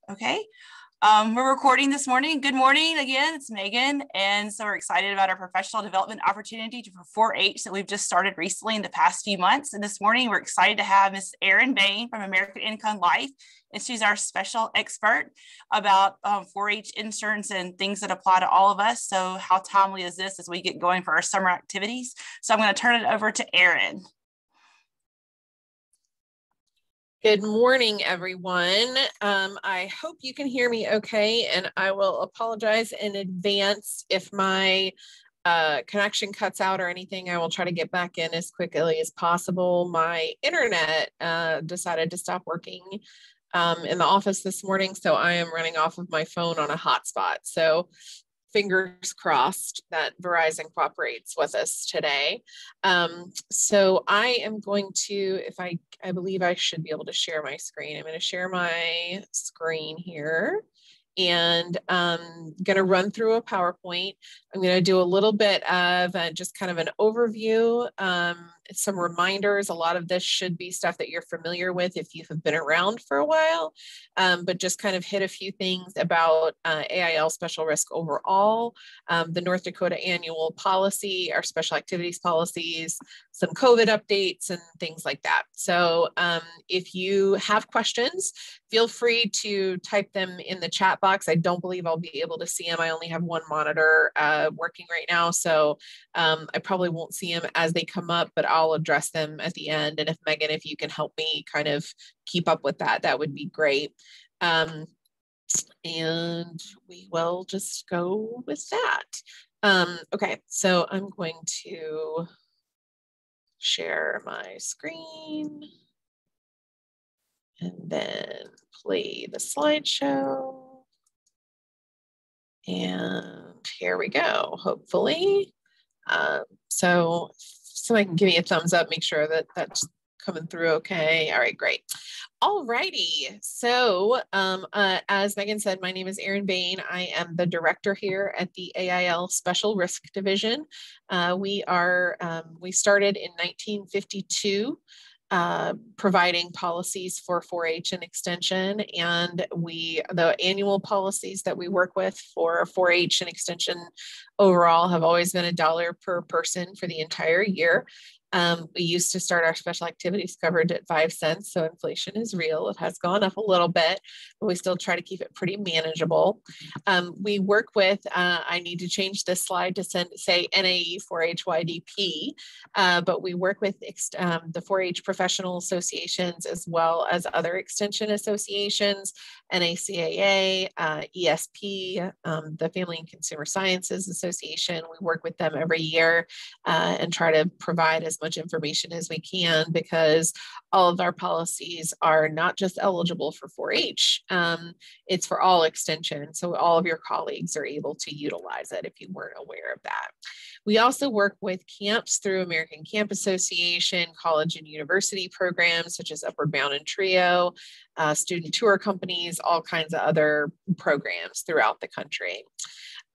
Okay. We're recording this morning. Good morning again, it's Megan. And so we're excited about our professional development opportunity for 4-H that we've just started recently in the past few months. And this morning we're excited to have Miss Erin Bain from American Income Life. And she's our special expert about 4-H insurance and things that apply to all of us. So how timely is this as we get going for our summer activities? So I'm going to turn it over to Erin. Good morning, everyone. I hope you can hear me okay, and I will apologize in advance if my connection cuts out or anything. I will try to get back in as quickly as possible. My internet decided to stop working in the office this morning, so I am running off of my phone on a hotspot. So fingers crossed that Verizon cooperates with us today. So I am going to, if I believe I should be able to share my screen. I'm going to share my screen here and I'm going to run through a PowerPoint. I'm going to do a little bit of just kind of an overview, some reminders. A lot of this should be stuff that you're familiar with if you have been around for a while, but just kind of hit a few things about AIL special risk overall, the North Dakota annual policy, our special activities policies, some COVID updates and things like that. So if you have questions, feel free to type them in the chat box. I don't believe I'll be able to see them. I only have one monitor working right now, so I probably won't see them as they come up, but I'll address them at the end. And if Megan, if you can help me kind of keep up with that, that would be great. And we will just go with that. Okay, so I'm going to share my screen and then play the slideshow. And here we go, hopefully. So somebody can give me a thumbs up, make sure that that's coming through okay. All right, great. All righty. So as Megan said, my name is Erin Bain. I am the director here at the AIL Special Risk Division. We started in 1952. Providing policies for 4-H and extension, and the annual policies that we work with for 4-H and extension overall have always been $1 per person for the entire year. We used to start our special activities coverage at 5 cents, so inflation is real. It has gone up a little bit, but we still try to keep it pretty manageable. We work with, I need to change this slide to say NAE 4-HYDP, but we work with the 4-H professional associations as well as other extension associations, NACAA, ESP, the Family and Consumer Sciences Association. We work with them every year and try to provide as much information as we can, because all of our policies are not just eligible for 4-H, it's for all extension. So all of your colleagues are able to utilize it if you weren't aware of that. We also work with camps through American Camp Association, college and university programs such as Upward Bound and TRIO, student tour companies, all kinds of other programs throughout the country.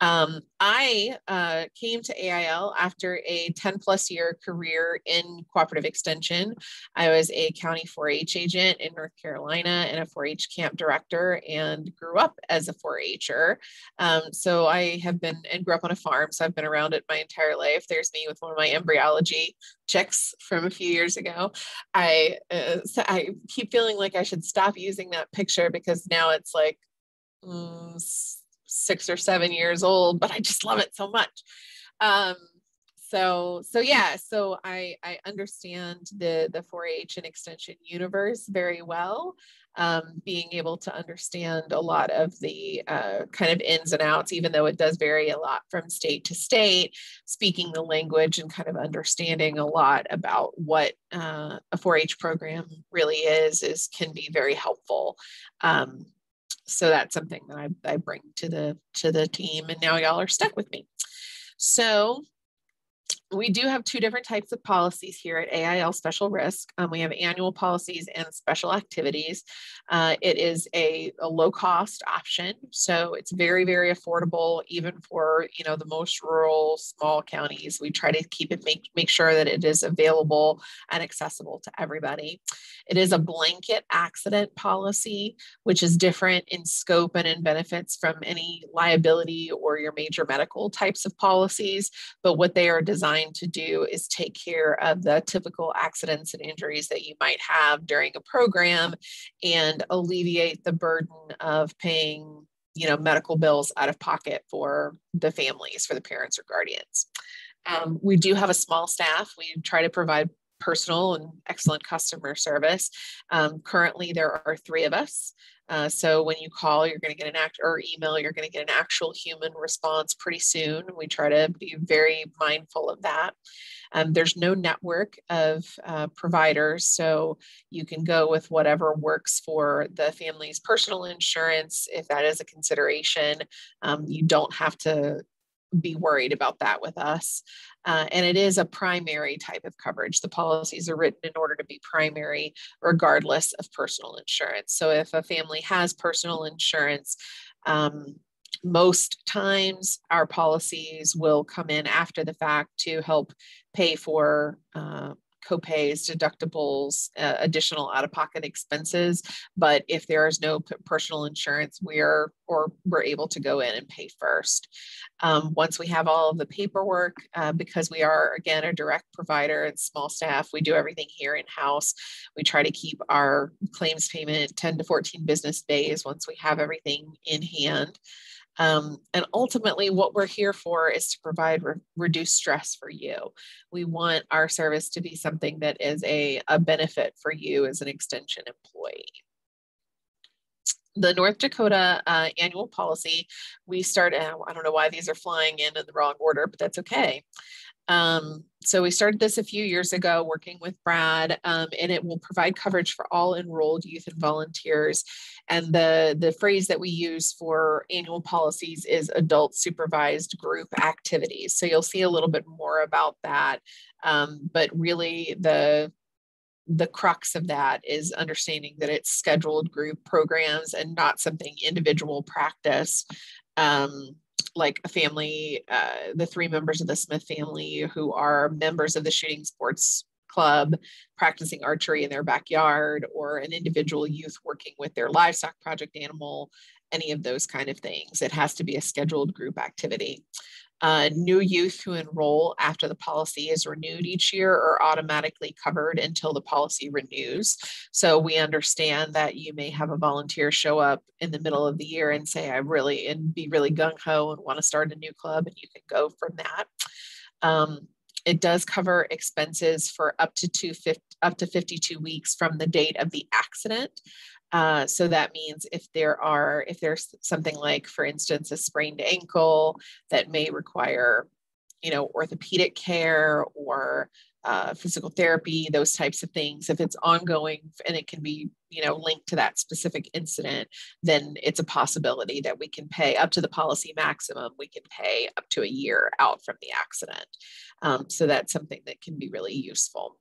I came to AIL after a 10+ year career in cooperative extension. I was a county 4-H agent in North Carolina and a 4-H camp director, and grew up as a 4-Her. So I have been and grew up on a farm, so I've been around it my entire life. There's me with one of my embryology chicks from a few years ago. So I keep feeling like I should stop using that picture because now it's like 6 or 7 years old, but I just love it so much. So I understand the 4-H and extension universe very well. Being able to understand a lot of the kind of ins and outs, even though it does vary a lot from state to state, speaking the language and kind of understanding a lot about what a 4-H program really can be very helpful. So that's something that I bring to the team, and now y'all are stuck with me. So We do have two different types of policies here at AIL Special Risk. We have annual policies and special activities. It is a low cost option. So it's very, very affordable, even for, the most rural small counties. We try to keep it, make sure that it is available and accessible to everybody. It is a blanket accident policy, which is different in scope and in benefits from any liability or your major medical types of policies. But what they are designed to do is take care of the typical accidents and injuries that you might have during a program and alleviate the burden of paying, medical bills out of pocket for the families, for the parents or guardians. We do have a small staff. We try to provide personal and excellent customer service. Currently, there are 3 of us. So when you call, you're going to get or email, you're going to get an actual human response pretty soon. We try to be very mindful of that. There's no network of providers, so you can go with whatever works for the family's personal insurance. If that is a consideration, you don't have to be worried about that with us. And it is a primary type of coverage. The policies are written in order to be primary, regardless of personal insurance. So if a family has personal insurance, most times our policies will come in after the fact to help pay for copays, deductibles, additional out-of-pocket expenses. But if there is no personal insurance, we're able to go in and pay first. Once we have all of the paperwork, because we are, again, a direct provider and small staff, we do everything here in-house. We try to keep our claims payment 10 to 14 business days once we have everything in hand. And ultimately, what we're here for is to provide reduced stress for you. We want our service to be something that is a benefit for you as an extension employee. The North Dakota annual policy, we start, I don't know why these are flying in the wrong order, but that's okay. So we started this a few years ago working with Brad, and it will provide coverage for all enrolled youth and volunteers. And the phrase that we use for annual policies is adult supervised group activities. So you'll see a little bit more about that. But really the crux of that is understanding that it's scheduled group programs and not something individual practice. Like a family, the 3 members of the Smith family who are members of the shooting sports club practicing archery in their backyard, or an individual youth working with their livestock project animal, any of those kind of things. It has to be a scheduled group activity. New youth who enroll after the policy is renewed each year are automatically covered until the policy renews. So we understand that you may have a volunteer show up in the middle of the year and say, and be really gung-ho and want to start a new club, and you can go from that. It does cover expenses for up to 52 weeks from the date of the accident. So that means if there's something like, for instance, a sprained ankle that may require, orthopedic care or physical therapy, those types of things, if it's ongoing and it can be, linked to that specific incident, then it's a possibility that we can pay up to the policy maximum. We can pay up to a year out from the accident. So that's something that can be really useful.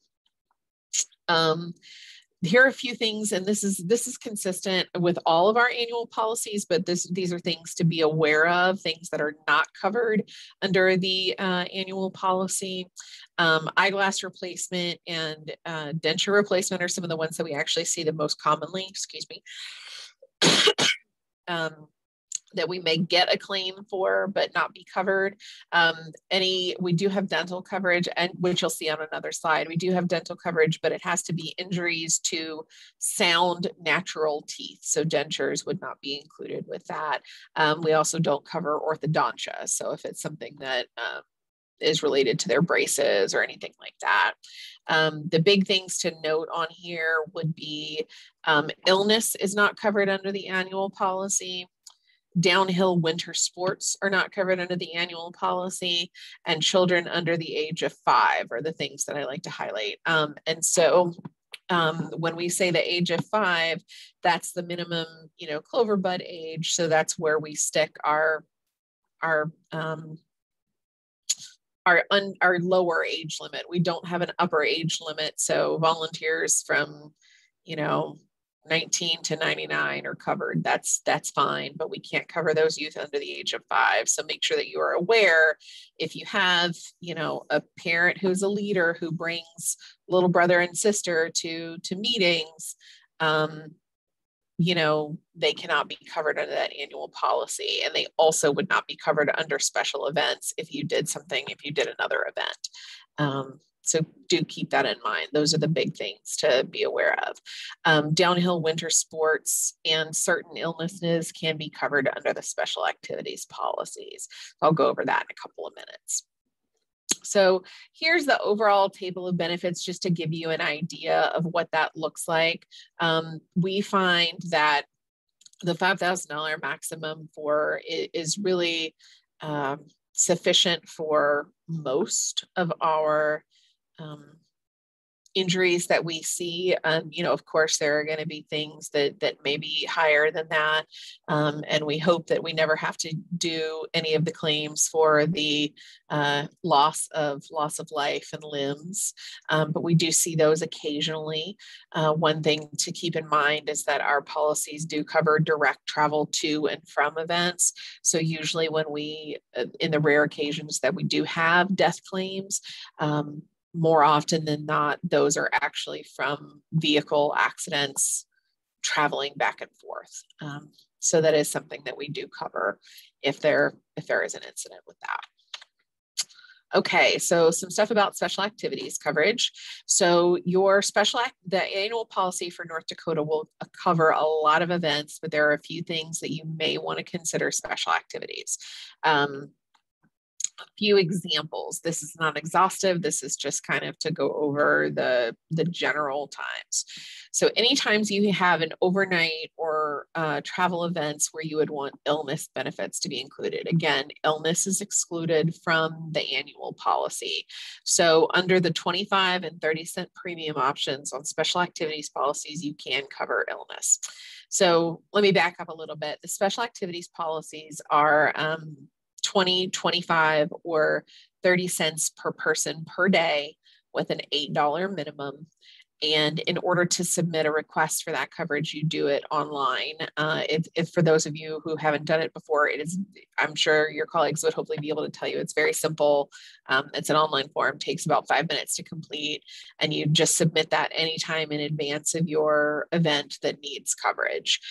Here are a few things, and this is consistent with all of our annual policies, but these are things to be aware of, things that are not covered under the annual policy. Eyeglass replacement and denture replacement are some of the ones that we actually see the most commonly, excuse me, that we may get a claim for but not be covered. We do have dental coverage, and which you'll see on another slide. We do have dental coverage, but it has to be injuries to sound natural teeth. So dentures would not be included with that. We also don't cover orthodontia. So if it's something that is related to their braces or anything like that. The big things to note on here would be illness is not covered under the annual policy. Downhill winter sports are not covered under the annual policy, and children under the age of 5 are the things that I like to highlight. And so when we say the age of 5, that's the minimum, clover bud age. So that's where we stick our our lower age limit. We don't have an upper age limit. So volunteers from, 19 to 99 are covered. That's fine, but we can't cover those youth under the age of 5. So make sure that you are aware if you have, a parent who's a leader who brings little brother and sister to meetings, they cannot be covered under that annual policy. And they also would not be covered under special events if you did another event. So do keep that in mind. Those are the big things to be aware of. Downhill winter sports and certain illnesses can be covered under the special activities policies. I'll go over that in a couple of minutes. So here's the overall table of benefits, just to give you an idea of what that looks like. We find that the $5,000 maximum is really sufficient for most of our injuries that we see. Of course, there are going to be things that may be higher than that. And we hope that we never have to do any of the claims for the loss of life and limbs. But we do see those occasionally. One thing to keep in mind is that our policies do cover direct travel to and from events. So usually when in the rare occasions that we do have death claims, more often than not, those are actually from vehicle accidents traveling back and forth. So that is something that we do cover if there is an incident with that. Okay, so some stuff about special activities coverage. So the annual policy for North Dakota will cover a lot of events, but there are a few things that you may want to consider special activities. A few examples. This is not exhaustive. This is just kind of to go over the general times. So anytime you have an overnight or travel events where you would want illness benefits to be included. Again, illness is excluded from the annual policy. So under the 25 and 30-cent premium options on special activities policies, you can cover illness. So let me back up a little bit. The special activities policies are 20, 25, or 30 cents per person per day with an $8 minimum. And in order to submit a request for that coverage, you do it online. If for those of you who haven't done it before, I'm sure your colleagues would hopefully be able to tell you it's very simple. It's an online form, takes about 5 minutes to complete, and you just submit that anytime in advance of your event that needs coverage.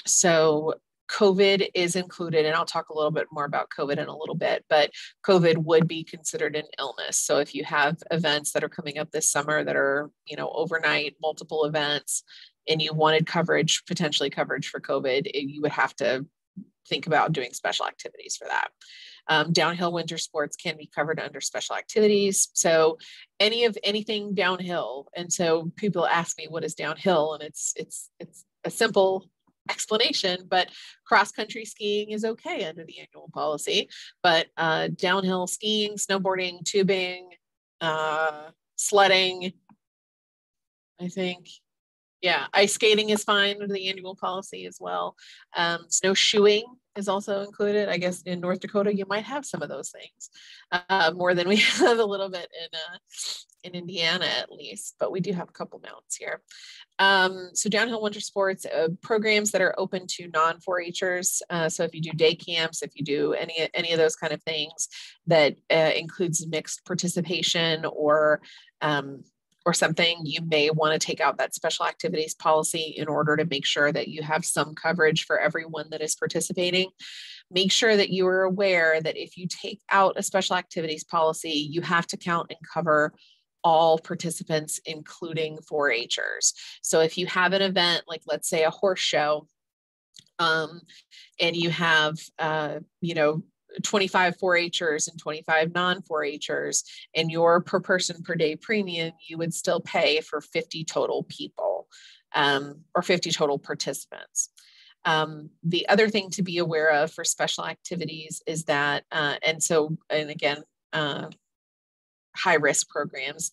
So COVID is included, and I'll talk a little bit more about COVID in a little bit, but COVID would be considered an illness. So if you have events that are coming up this summer that are, overnight, multiple events, and you wanted potentially coverage for COVID, you would have to think about doing special activities for that. Downhill winter sports can be covered under special activities. So anything downhill. And so people ask me, what is downhill? And it's a simple explanation, but cross-country skiing is okay under the annual policy, but downhill skiing, snowboarding, tubing, sledding, I think, ice skating is fine under the annual policy as well. Snowshoeing is also included. I guess in North Dakota, you might have some of those things, more than we have a little bit in Indiana at least, but we do have a couple mounts here. So downhill winter sports, programs that are open to non-4-Hers. So if you do day camps, if you do any of those kind of things that includes mixed participation or something, you may want to take out that special activities policy in order to make sure that you have some coverage for everyone that is participating. Make sure that you are aware that if you take out a special activities policy, you have to count and cover all participants, including 4-Hers. So if you have an event, like let's say a horse show, and you have, 25 4-Hers and 25 non-4-Hers, and your per person per day premium, you would still pay for 50 total people, or 50 total participants. The other thing to be aware of for special activities is that, and again, high-risk programs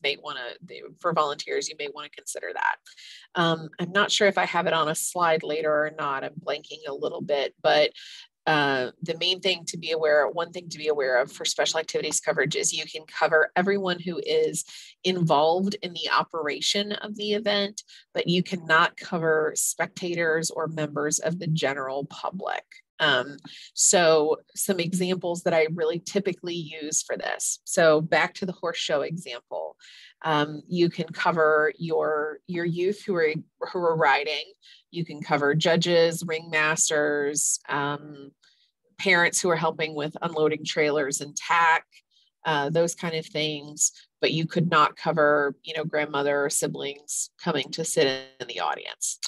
for volunteers, you may want to consider that. I'm not sure if I have it on a slide later or not. I'm blanking a little bit, but the main thing to be aware, one thing to be aware of for special activities coverage is you can cover everyone who is involved in the operation of the event, but you cannot cover spectators or members of the general public. So some examples that I really typically use for this. So back to the horse show example, you can cover your youth who are riding. You can cover judges, ringmasters, parents who are helping with unloading trailers and tack, those kind of things. But you could not cover, grandmother or siblings coming to sit in the audience.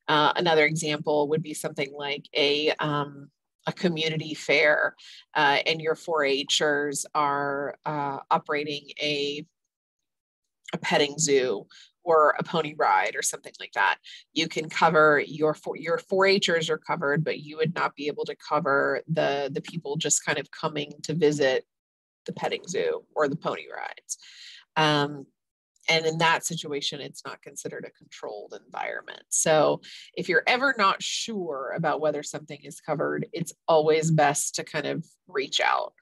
Another example would be something like a community fair, and your 4-Hers are operating a petting zoo or a pony ride or something like that. You can cover your 4-Hers are covered, but you would not be able to cover the people just kind of coming to visit the petting zoo or the pony rides. And in that situation, it's not considered a controlled environment. So if you're ever not sure about whether something is covered, it's always best to kind of reach out.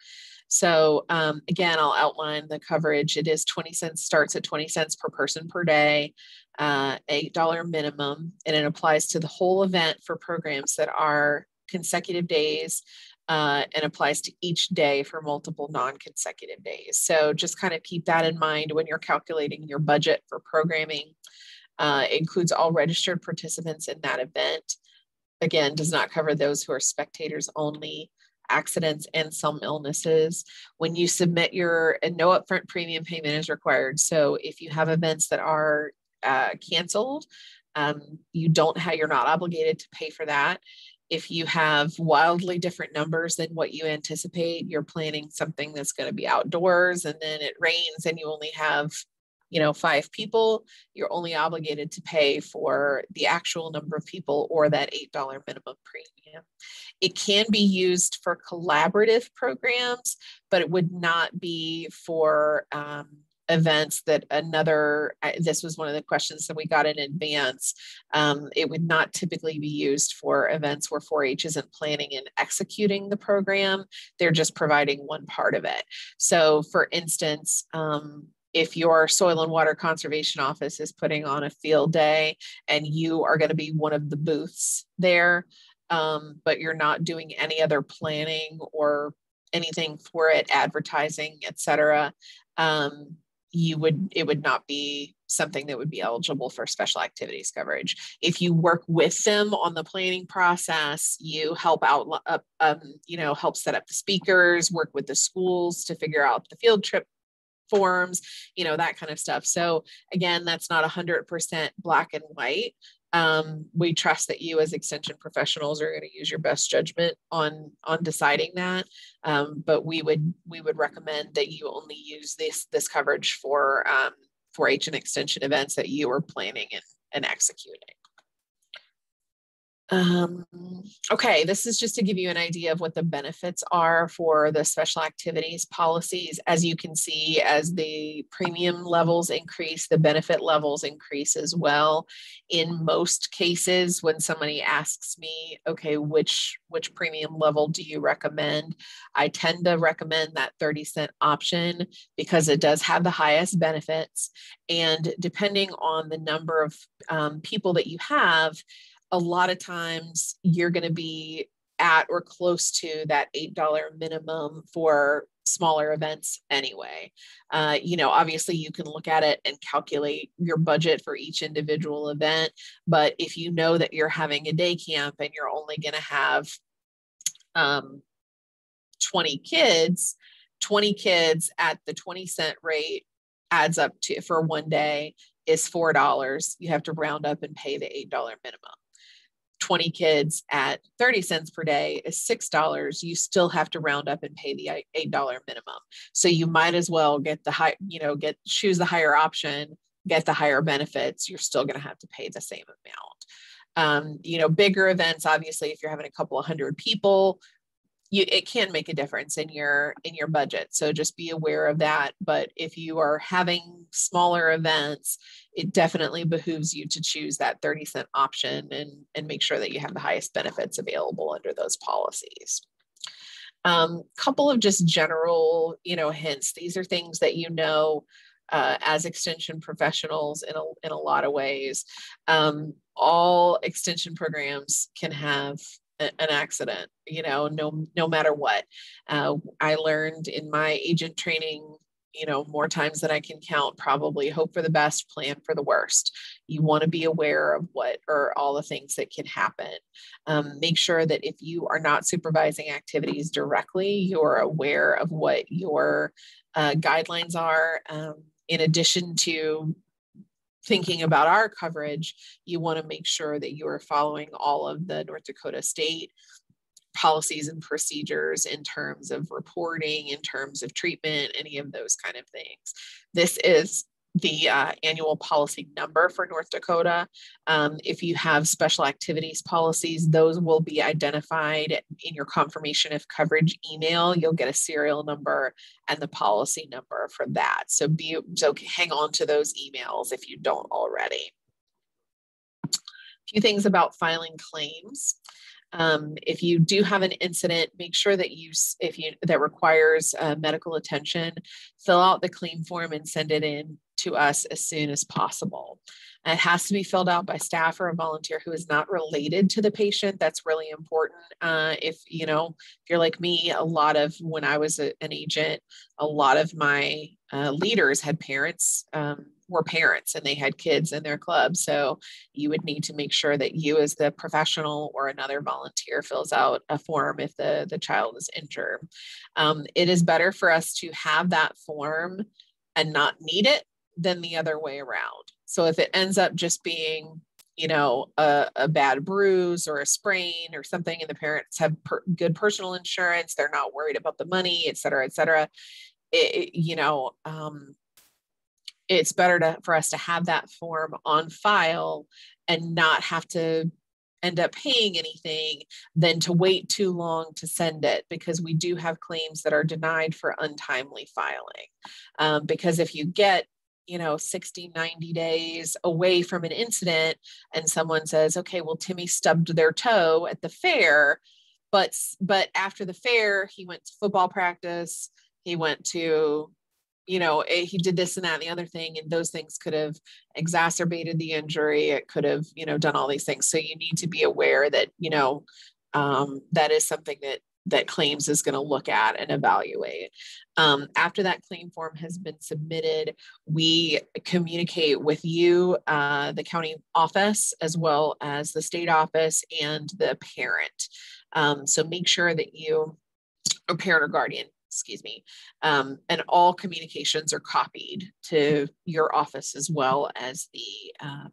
So again, I'll outline the coverage. It is 20 cents, starts at 20 cents per person per day, $8 minimum, and it applies to the whole event for programs that are consecutive days, and applies to each day for multiple non-consecutive days. So just kind of keep that in mind when you're calculating your budget for programming. It includes all registered participants in that event. Again, does not cover those who are spectators only, accidents, and some illnesses. When you submit and no upfront premium payment is required. So if you have events that are canceled, you're not obligated to pay for that. If you have wildly different numbers than what you anticipate, you're planning something that's going to be outdoors and then it rains and you only have, 5 people, you're only obligated to pay for the actual number of people or that $8 minimum premium. It can be used for collaborative programs, but it would not be for events that this was one of the questions that we got in advance. It would not typically be used for events where 4-H isn't planning and executing the program. They're just providing one part of it. So for instance, if your Soil and Water Conservation Office is putting on a field day and you are going to be one of the booths there, but you're not doing any other planning or anything for it, advertising, et cetera, it would not be something that would be eligible for special activities coverage. If you work with them on the planning process, you help out, help set up the speakers, work with the schools to figure out the field trip forms, that kind of stuff. So again, that's not 100% black and white. We trust that you as extension professionals are going to use your best judgment on deciding that. But we would recommend that you only use this coverage for 4-H and extension events that you are planning and executing. Okay, this is just to give you an idea of what the benefits are for the special activities policies. As you can see, as the premium levels increase, the benefit levels increase as well. In most cases, when somebody asks me, okay, which premium level do you recommend? I tend to recommend that 30-cent option because it does have the highest benefits. And depending on the number of people that you have, a lot of times you're going to be at or close to that $8 minimum for smaller events anyway. Obviously you can look at it and calculate your budget for each individual event, but if you know that you're having a day camp and you're only going to have 20 kids at the 20-cent rate adds up to, for one day, is $4. You have to round up and pay the $8 minimum. 20 kids at 30 cents per day is $6. You still have to round up and pay the $8 minimum. So you might as well get choose the higher option, get the higher benefits. You're still going to have to pay the same amount. Bigger events, obviously, if you're having a couple of hundred people, it can make a difference in your budget. So just be aware of that. But if you are having smaller events, it definitely behooves you to choose that 30-cent option and make sure that you have the highest benefits available under those policies. Couple of just general, hints. These are things that as extension professionals in a lot of ways. All extension programs can have an accident, no matter what. I learned in my agent training, more times than I can count, probably hope for the best, plan for the worst. You want to be aware of what are all the things that can happen. Make sure that if you are not supervising activities directly, you're aware of what your guidelines are. In addition to thinking about our coverage, you want to make sure that you are following all of the North Dakota state policies and procedures in terms of reporting, in terms of treatment, any of those kind of things. This is the annual policy number for North Dakota. If you have special activities policies, those will be identified in your confirmation of coverage email. You'll get a serial number and the policy number for that. So hang on to those emails if you don't already. A few things about filing claims. If you do have an incident, make sure that that requires medical attention, fill out the claim form and send it in to us as soon as possible. It has to be filled out by staff or a volunteer who is not related to the patient. That's really important. If you're like me, when I was an agent, a lot of my leaders had were parents and they had kids in their club. So you would need to make sure that you as the professional or another volunteer fills out a form if the child is injured. It is better for us to have that form and not need it than the other way around. So if it ends up just being, a bad bruise or a sprain or something, and the parents have good personal insurance, they're not worried about the money, et cetera, it's better for us to have that form on file and not have to end up paying anything than to wait too long to send it, because we do have claims that are denied for untimely filing. Because if you get 60, 90 days away from an incident and someone says, okay, well, Timmy stubbed their toe at the fair, but after the fair, he went to football practice, he went to, he did this and that and the other thing, and those things could have exacerbated the injury. It could have, done all these things. So you need to be aware that, that is something that claims is going to look at and evaluate. After that claim form has been submitted, we communicate with you, the county office, as well as the state office and the parent. So make sure that or parent or guardian, excuse me, and all communications are copied to your office as well as the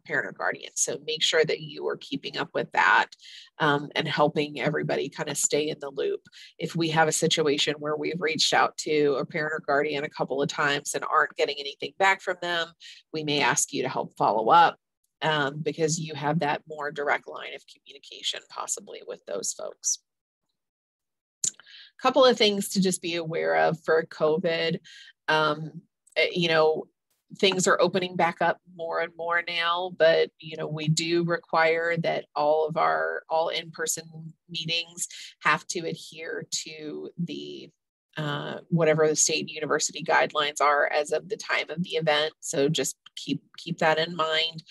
parent or guardian. So make sure that you are keeping up with that and helping everybody kind of stay in the loop. If we have a situation where we've reached out to a parent or guardian a couple of times and aren't getting anything back from them, we may ask you to help follow up because you have that more direct line of communication possibly with those folks. Couple of things to just be aware of for COVID. Things are opening back up more and more now, but we do require that all in-person meetings have to adhere to the whatever the state university guidelines are as of the time of the event. So just keep that in mind.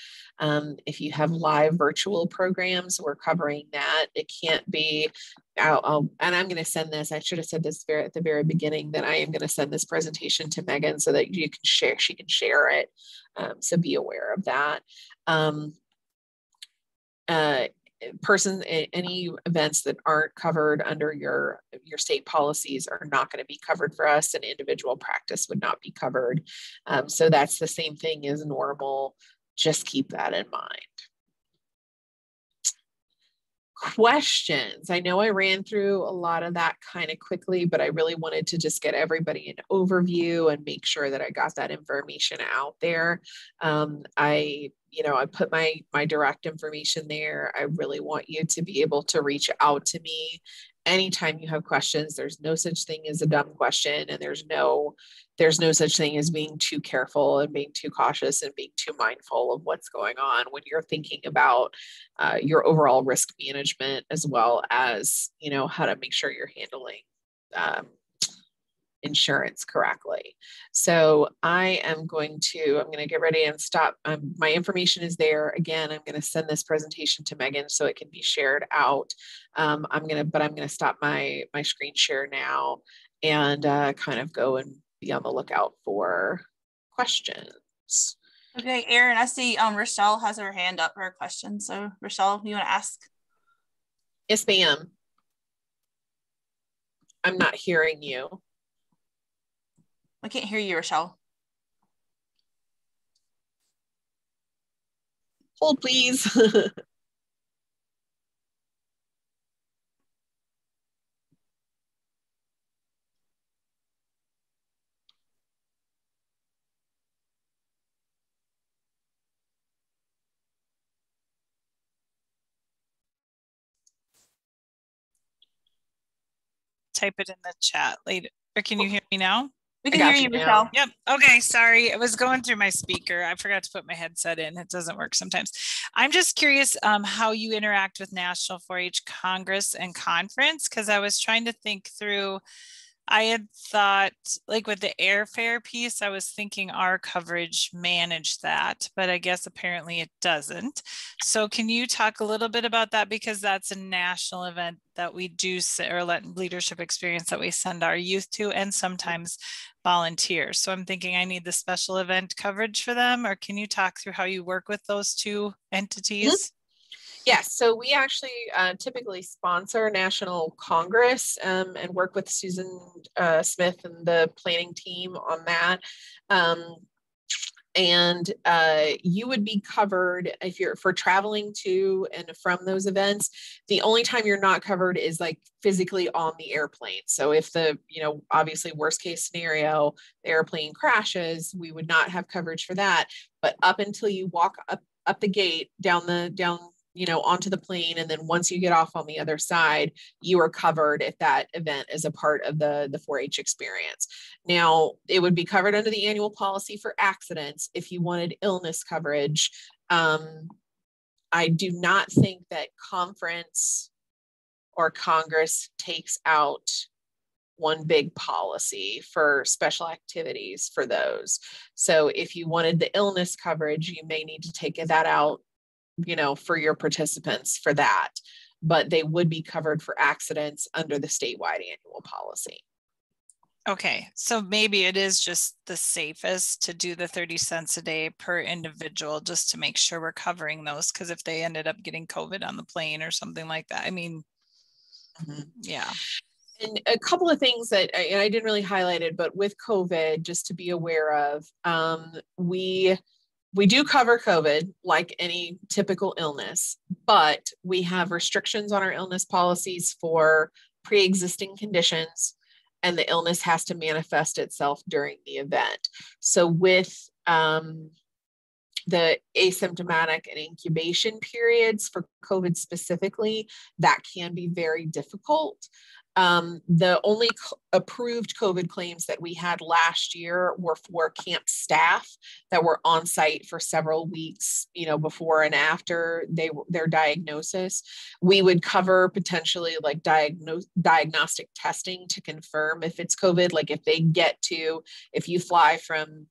If you have live virtual programs, we're covering that. It can't be, and I'm going to send this, I should have said this at the very beginning, that I am going to send this presentation to Megan so that she can share it. So be aware of that. Any events that aren't covered under your state policies are not going to be covered for us, and individual practice would not be covered. So that's the same thing as normal. Just keep that in mind. Questions. I know I ran through a lot of that kind of quickly, but I really wanted to just get everybody an overview and make sure that I got that information out there. I put my direct information there. I really want you to be able to reach out to me anytime you have questions. There's no such thing as a dumb question, and there's no such thing as being too careful and being too cautious and being too mindful of what's going on when you're thinking about your overall risk management, as well as how to make sure you're handling insurance correctly. So I'm going to get ready and stop. My information is there. Again, I'm going to send this presentation to Megan so it can be shared out. I'm going to stop my screen share now and kind of go and be on the lookout for questions. Okay, Erin, I see Rochelle has her hand up for a question. So Rochelle, you want to ask? Yes, ma'am. I'm not hearing you. I can't hear you, Rochelle. Hold, please. Type it in the chat later. Or can you hear me now? We can hear you, Michelle. Yep. Okay. Sorry. I was going through my speaker. I forgot to put my headset in. It doesn't work sometimes. I'm just curious how you interact with National 4-H Congress and Conference, because I was trying to think through. I had thought, like with the airfare piece, I was thinking our coverage managed that, but I guess apparently it doesn't. So can you talk a little bit about that? Because that's a national event that we do, or leadership experience that we send our youth to, and sometimes volunteers. So I'm thinking I need the special event coverage for them, or can you talk through how you work with those two entities? Mm-hmm. Yes, so we actually typically sponsor National Congress and work with Susan Smith and the planning team on that. And you would be covered if you're for traveling to and from those events. The only time you're not covered is like physically on the airplane. So if obviously worst case scenario, the airplane crashes, we would not have coverage for that. But up until you walk up the gate, down onto the plane, and then once you get off on the other side, you are covered if that event is a part of the 4-H experience. Now, it would be covered under the annual policy for accidents. If you wanted illness coverage, I do not think that conference or Congress takes out one big policy for special activities for those. So if you wanted the illness coverage, you may need to take that out for your participants for that, but they would be covered for accidents under the statewide annual policy. Okay, so maybe it is just the safest to do the 30 cents a day per individual, just to make sure we're covering those, because if they ended up getting COVID on the plane or something like that, I mean, yeah. And a couple of things that I didn't really highlight it, but with COVID, just to be aware of, we do cover COVID like any typical illness, but we have restrictions on our illness policies for pre-existing conditions, and the illness has to manifest itself during the event. So with the asymptomatic and incubation periods for COVID specifically, that can be very difficult. The only approved COVID claims that we had last year were for camp staff that were on site for several weeks, before and after their diagnosis. We would cover potentially like diagnostic testing to confirm if it's COVID. Like if you fly from,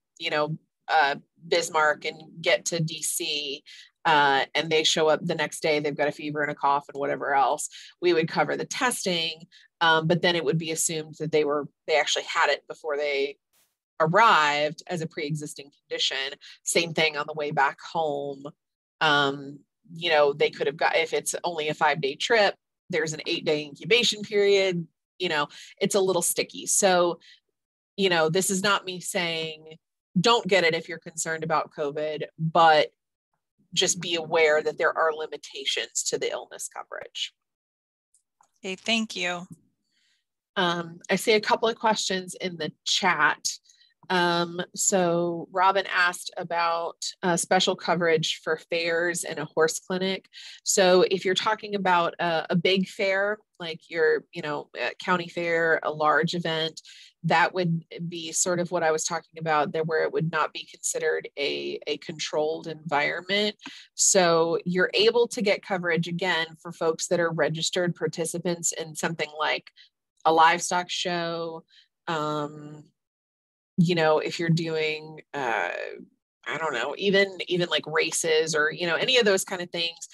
Bismarck and get to DC, and they show up the next day, they've got a fever and a cough and whatever else, we would cover the testing. But then it would be assumed that they actually had it before they arrived as a pre-existing condition. Same thing on the way back home. They could have got, if it's only a 5-day trip, there's an 8-day incubation period, it's a little sticky. So, this is not me saying don't get it if you're concerned about COVID, but just be aware that there are limitations to the illness coverage. Okay, thank you. I see a couple of questions in the chat. So Robin asked about special coverage for fairs and a horse clinic. So if you're talking about a big fair, like your, a county fair, a large event, that would be sort of what I was talking about there, where it would not be considered a controlled environment. So you're able to get coverage again for folks that are registered participants in something like a livestock show, you know, if you're doing, I don't know, even like races or, you know, any of those kind of things,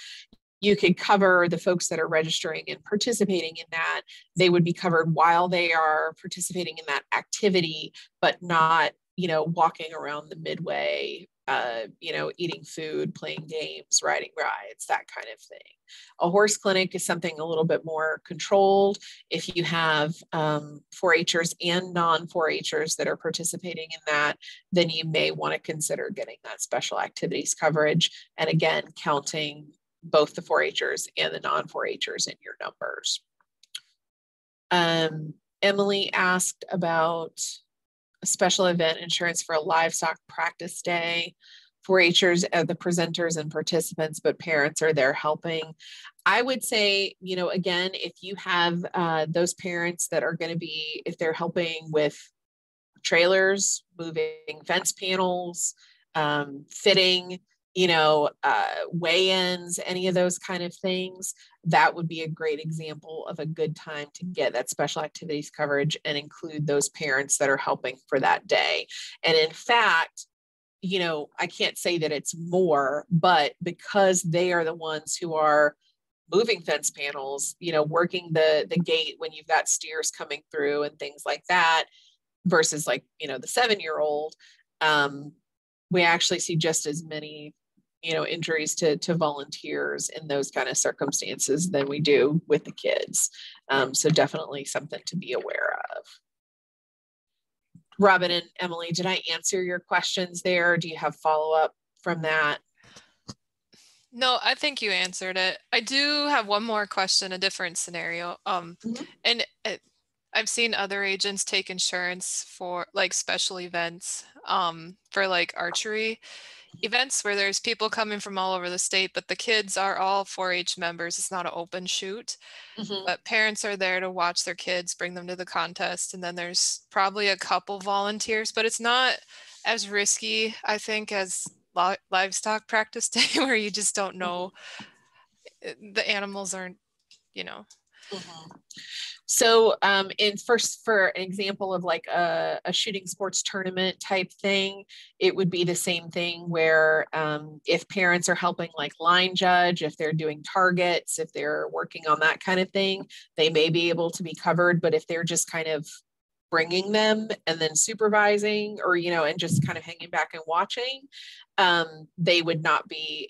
you could cover the folks that are registering and participating in that. They would be covered while they are participating in that activity, but not, you know, walking around the midway, you know, eating food, playing games, riding rides, that kind of thing. A horse clinic is something a little bit more controlled. If you have 4-Hers and non-4-Hers that are participating in that, then you may want to consider getting that special activities coverage. And again, counting both the 4-Hers and the non-4-Hers in your numbers. Emily asked about a special event insurance for a livestock practice day. 4-Hers are the presenters and participants, but parents are there helping. I would say, you know, again, if you have those parents that are going to be, if they're helping with trailers, moving fence panels, fitting, you know, weigh-ins, any of those kind of things, that would be a great example of a good time to get that special activities coverage and include those parents that are helping for that day. And in fact, you know, I can't say that it's more, but because they are the ones who are moving fence panels, you know, working the gate when you've got steers coming through and things like that, versus like, you know, the 7-year-old, we actually see just as many, you know, injuries to volunteers in those kind of circumstances than we do with the kids. So definitely something to be aware of. Robin and Emily, did I answer your questions there? Do you have follow-up from that? No, I think you answered it. I do have one more question, a different scenario. And I've seen other agents take insurance for like special events, for like archery events where there's people coming from all over the state, but the kids are all 4-H members. It's not an open shoot, but parents are there to watch their kids, bring them to the contest. And then there's probably a couple volunteers, but it's not as risky, I think, as livestock practice day where you just don't know. The animals aren't, you know. So for an example of like a shooting sports tournament type thing, it would be the same thing where if parents are helping like line judge, if they're doing targets, if they're working on that kind of thing, they may be able to be covered. But if they're just kind of bringing them and then supervising, or, you know, and just kind of hanging back and watching, they would not be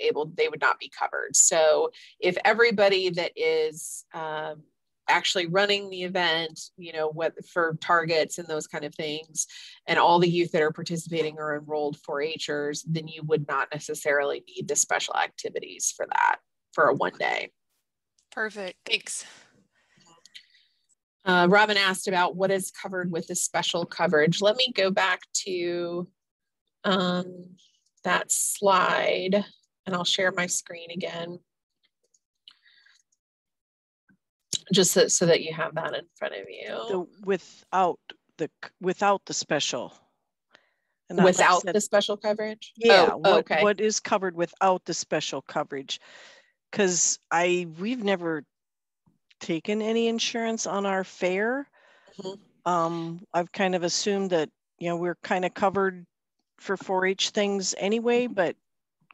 covered. So if everybody that is actually running the event, you know, what for targets and those kind of things, and all the youth that are participating are enrolled 4-Hers, then you would not necessarily need the special activities for that for a one day. Perfect, thanks. Robin asked about what is covered with the special coverage. Let me go back to that slide and I'll share my screen again. Just so that you have that in front of you. Without the special. And without the special coverage? Yeah. Okay. What is covered without the special coverage? Because we've never taken any insurance on our fair. I've kind of assumed that, you know, we're kind of covered for 4-H things anyway, but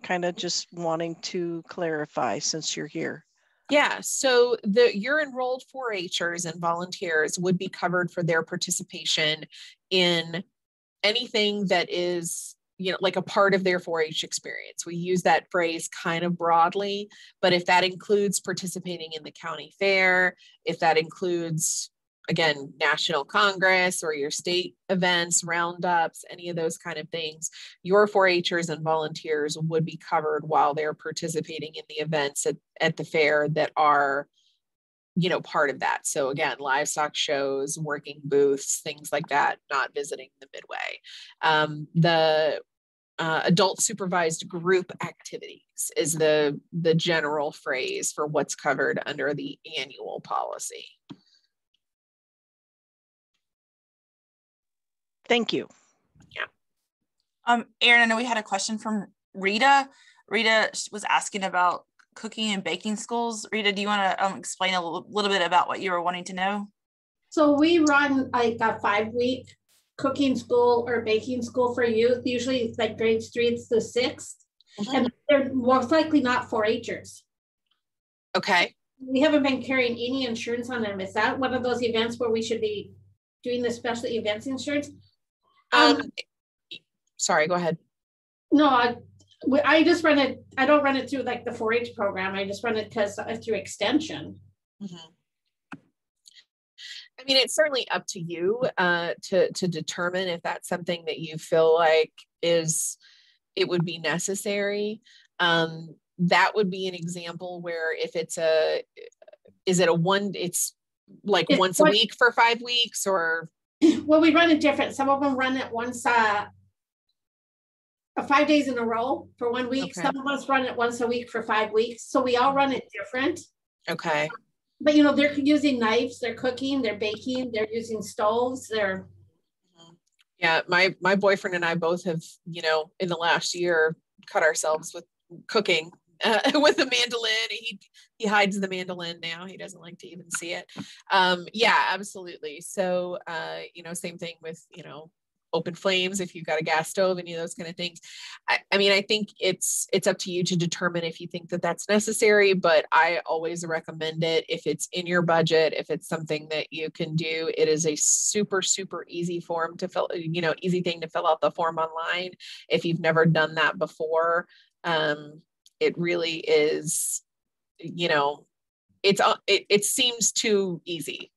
kind of just wanting to clarify since you're here. Yeah, so your enrolled 4-Hers and volunteers would be covered for their participation in anything that is, you know, like a part of their 4-H experience. We use that phrase kind of broadly, but if that includes participating in the county fair, if that includes, again, National Congress or your state events, roundups, any of those kind of things, your 4-Hers and volunteers would be covered while they're participating in the events at the fair that are, you know, part of that. So again, livestock shows, working booths, things like that, not visiting the midway. The adult supervised group activities is the general phrase for what's covered under the annual policy. Thank you. Yeah. Erin, I know we had a question from Rita. Rita was asking about cooking and baking schools. Rita, do you want to explain a little bit about what you were wanting to know? So we run like a 5-week cooking school or baking school for youth. Usually it's like grades 3 to 6. And they're most likely not 4-Hers. Okay. We haven't been carrying any insurance on them. Is that one of those events where we should be doing the special events insurance? Sorry, go ahead. No, I just run it. I don't run it through like the 4-H program. I just run it because through extension. I mean, it's certainly up to you to determine if that's something that you feel like it would be necessary. That would be an example where if it's it's like once a week for 5 weeks, or? Well, we run it different. Some of them run it once 5 days in a row for 1 week. Okay. Some of us run it once a week for 5 weeks. So we all run it different. Okay. But they're using knives, they're cooking, they're baking, they're using stoves, Yeah, my boyfriend and I both have, in the last year, cut ourselves with cooking with a mandolin. He hides the mandolin now. He doesn't like to even see it. Yeah, absolutely. So, same thing with, open flames, if you've got a gas stove, any of those kind of things. I mean, I think it's up to you to determine if you think that that's necessary, but I always recommend it if it's in your budget, if it's something that you can do. It is a super, super easy form to fill, easy thing to fill out the form online. If you've never done that before, it really is, it seems too easy.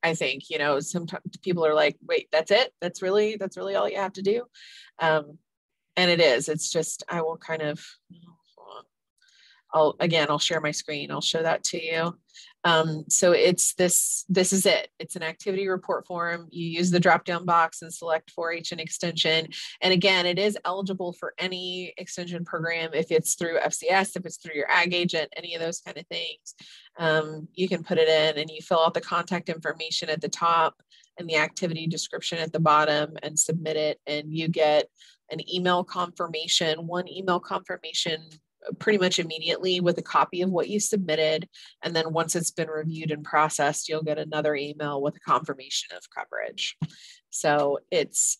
I think, sometimes people are like, wait, that's it. That's really all you have to do. And it is, it's just, I will kind of, I'll share my screen. I'll show that to you. So it's this is it. It's an activity report form. You use the drop-down box and select 4-H and extension. And again, it is eligible for any extension program. If it's through FCS, if it's through your ag agent, any of those kind of things, you can put it in and you fill out the contact information at the top and the activity description at the bottom and submit it. And you get an email confirmation, one email confirmation pretty much immediately with a copy of what you submitted. And then once it's been reviewed and processed, you'll get another email with a confirmation of coverage. So it's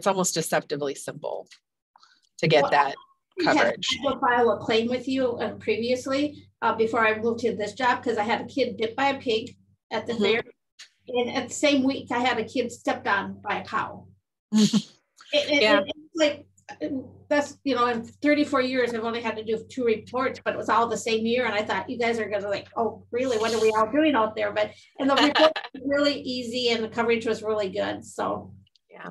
almost deceptively simple to get that coverage. I had to file a claim with you previously before I moved to this job because I had a kid bit by a pig at the fair. And at the same week, I had a kid stepped on by a cow. It's like, that's, in 34 years, I've only had to do 2 reports, but it was all the same year. And I thought you guys are going to like, oh, really? What are we all doing out there? And the report was really easy and the coverage was really good. So, yeah,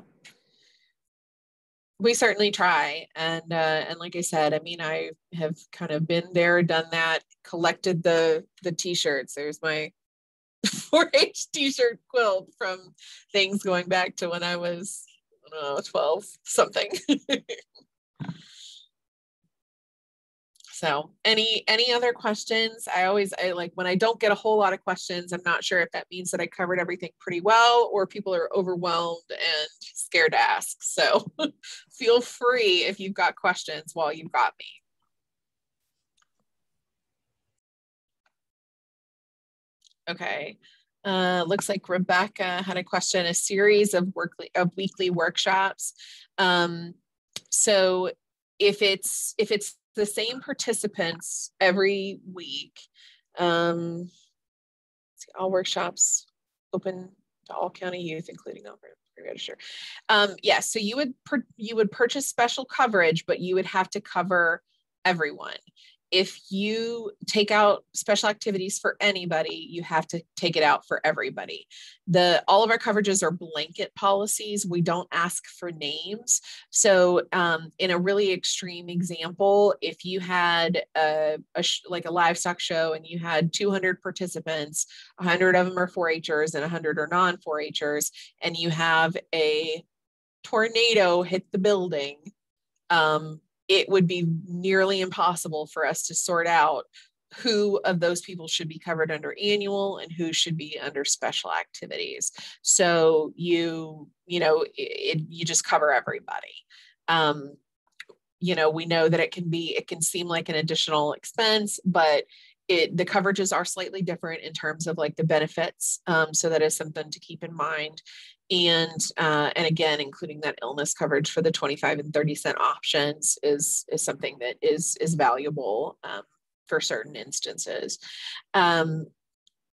we certainly try. And like I said, I mean, I have kind of been there, done that, collected the t-shirts. There's my 4-H t-shirt quilt from things going back to when I was 12 something. So any other questions? I like when I don't get a whole lot of questions, I'm not sure if that means that I covered everything pretty well or people are overwhelmed and scared to ask. So feel free if you've got questions while you've got me. Okay. Looks like Rebecca had a question, a series of weekly workshops. So if it's the same participants every week, all workshops open to all county youth, including all pre-register. Yes, so you would purchase special coverage, but you would have to cover everyone. If you take out special activities for anybody, you have to take it out for everybody. All of our coverages are blanket policies. We don't ask for names. So in a really extreme example, if you had like a livestock show and you had 200 participants, 100 of them are 4-Hers and 100 are non-4-Hers, and you have a tornado hit the building, it would be nearly impossible for us to sort out who of those people should be covered under annual and who should be under special activities. So you just cover everybody. We know that it can seem like an additional expense, but the coverages are slightly different in terms of like the benefits. So that is something to keep in mind. And again, including that illness coverage for the 25 and 30 cent options is something that is valuable for certain instances.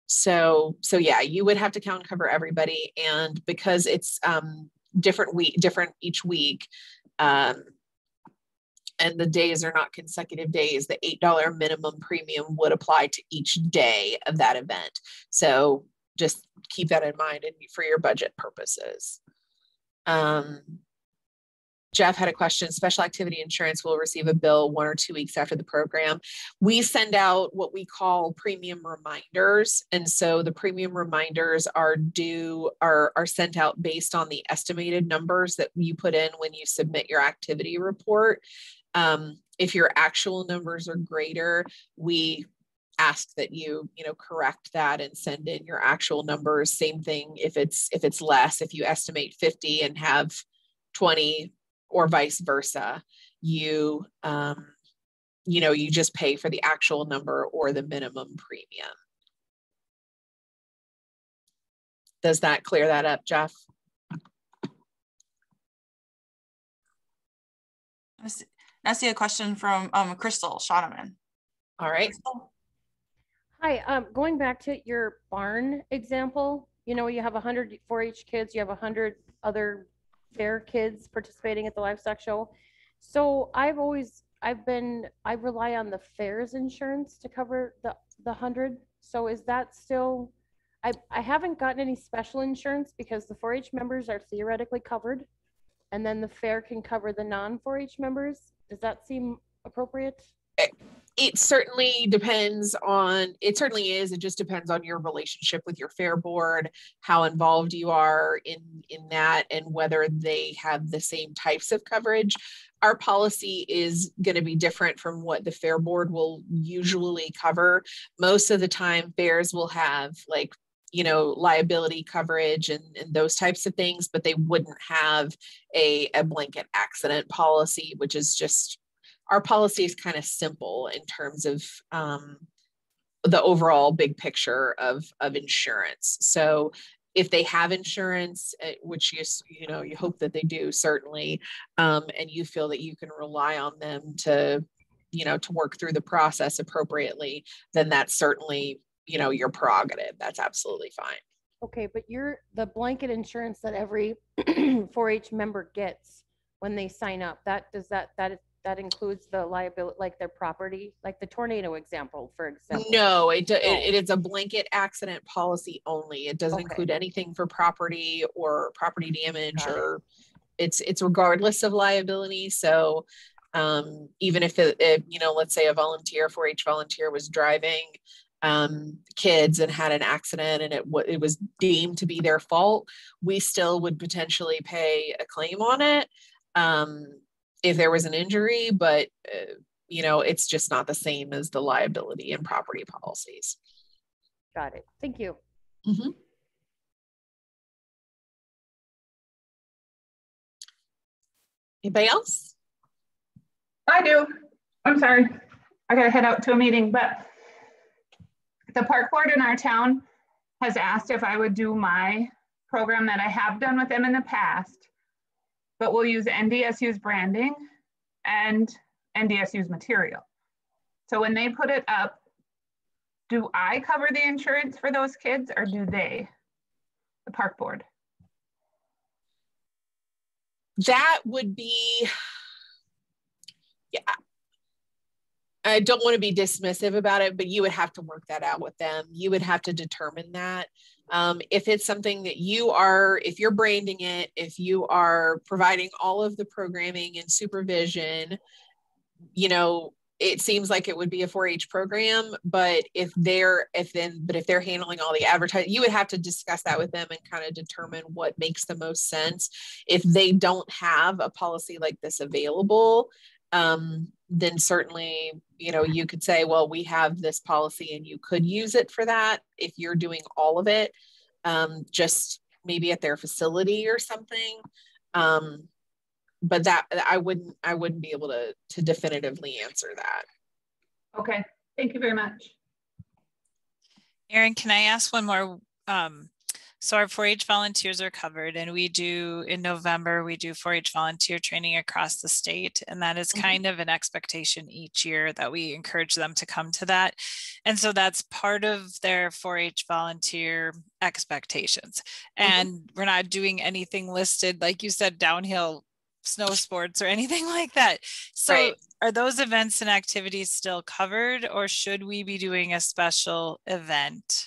So yeah, you would have to count and cover everybody. And because it's different each week, and the days are not consecutive days, the $8 minimum premium would apply to each day of that event. So just keep that in mind and for your budget purposes. Jeff had a question. Special activity insurance will receive a bill 1 or 2 weeks after the program. We send out what we call premium reminders. And so the premium reminders are sent out based on the estimated numbers that you put in when you submit your activity report. If your actual numbers are greater, we ask that you correct that and send in your actual numbers. Same thing if it's less. If you estimate 50 and have 20 or vice versa, you just pay for the actual number or the minimum premium. Does that clear that up, Jeff? I see a question from Crystal Shoneman. All right. Crystal? Hi, going back to your barn example, you have 100 4-H kids, you have 100 other fair kids participating at the livestock show. So I rely on the fair's insurance to cover the 100. So is that still, I haven't gotten any special insurance because the 4-H members are theoretically covered and then the fair can cover the non 4-H members. Does that seem appropriate? It certainly depends on, it certainly is. It just depends on your relationship with your fair board, how involved you are in that, and whether they have the same types of coverage. Our policy is going to be different from what the fair board will usually cover. Most of the time, fairs will have liability coverage and those types of things, but they wouldn't have a blanket accident policy, which is just, our policy is kind of simple in terms of the overall big picture of insurance. So if they have insurance, which you hope that they do, certainly, and you feel that you can rely on them to work through the process appropriately, then that's certainly, your prerogative. That's absolutely fine. Okay, but the blanket insurance that every 4-H member gets when they sign up, that includes the liability, like their property, like the tornado example, for example? No, it is a blanket accident policy only. It doesn't include anything for property or property damage, or it's regardless of liability. So even if let's say a 4-H volunteer was driving kids and had an accident and it was deemed to be their fault, we still would potentially pay a claim on it if there was an injury, but it's just not the same as the liability and property policies. Got it. Thank you. Mm-hmm. Anybody else? I do. I'm sorry. I gotta head out to a meeting, but the park board in our town has asked if I would do my program that I have done with them in the past, but we'll use NDSU's branding and NDSU's material. So when they put it up, do I cover the insurance for those kids, or do they, the park board? That would be, yeah. I don't want to be dismissive about it, but you would have to work that out with them. You would have to determine that. If it's something that if you're branding it, if you are providing all of the programming and supervision, it seems like it would be a 4-H program. But if they're handling all the advertising, you would have to discuss that with them and kind of determine what makes the most sense. If they don't have a policy like this available, then certainly, you could say, well, we have this policy and you could use it for that if you're doing all of it, just maybe at their facility or something. But that I wouldn't be able to definitively answer that. Okay, thank you very much. Erin, can I ask one more? So our 4-H volunteers are covered, and we do in November, we do 4-H volunteer training across the state. And that is kind of an expectation each year that we encourage them to come to that. And so that's part of their 4-H volunteer expectations. And we're not doing anything listed, like you said, downhill snow sports or anything like that. So are those events and activities still covered, or should we be doing a special event?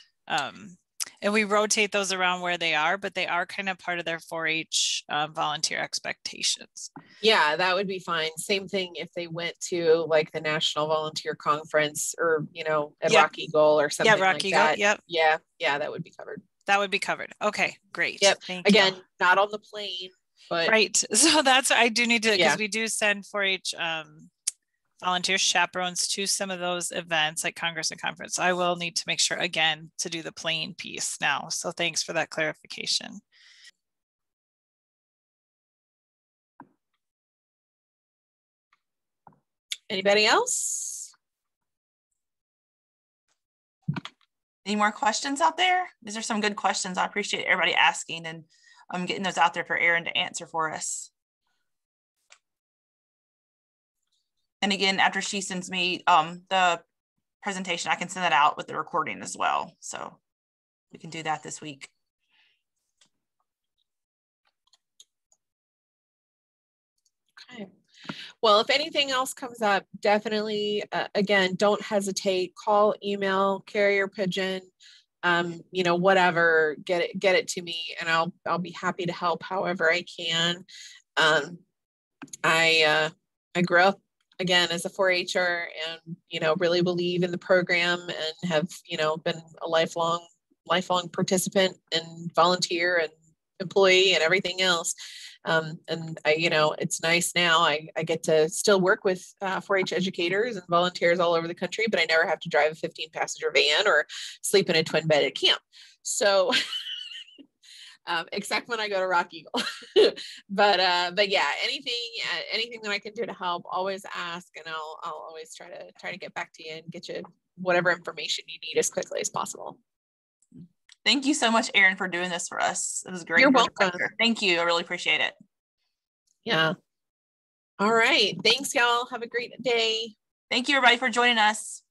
And we rotate those around where they are, but they are kind of part of their 4-H volunteer expectations. Yeah, that would be fine. Same thing if they went to like the National Volunteer Conference or, you know, at Rock Eagle or something like that. Yeah, that would be covered. That would be covered. Okay, great. Yep. Thank Again, you. not on the plane, but. Right. So that's, I do need to, because we do send 4-H volunteer chaperones to some of those events like Congress and Conference. I will need to make sure again to do the plane piece now. So thanks for that clarification. Anybody else? Any more questions out there? These are some good questions. I appreciate everybody asking, and I'm getting those out there for Erin to answer for us. And again, after she sends me the presentation, I can send that out with the recording as well. So we can do that this week. Okay. Well, if anything else comes up, definitely, again, don't hesitate, call, email, carrier pigeon, you know, whatever, get it to me, and I'll be happy to help however I can. I grew up again as a 4-H'er and, you know, really believe in the program and have, you know, been a lifelong participant and volunteer and employee and everything else. And I, you know, it's nice now. I get to still work with 4-H educators and volunteers all over the country, but I never have to drive a 15-passenger van or sleep in a twin bed at camp. So, except when I go to Rock Eagle. but yeah, anything that I can do to help, always ask, and I'll always try to get back to you and get you whatever information you need as quickly as possible. Thank you so much, Erin, for doing this for us. It was great. You're welcome. Thank you. I really appreciate it. Yeah. All right. Thanks, y'all. Have a great day. Thank you, everybody, for joining us.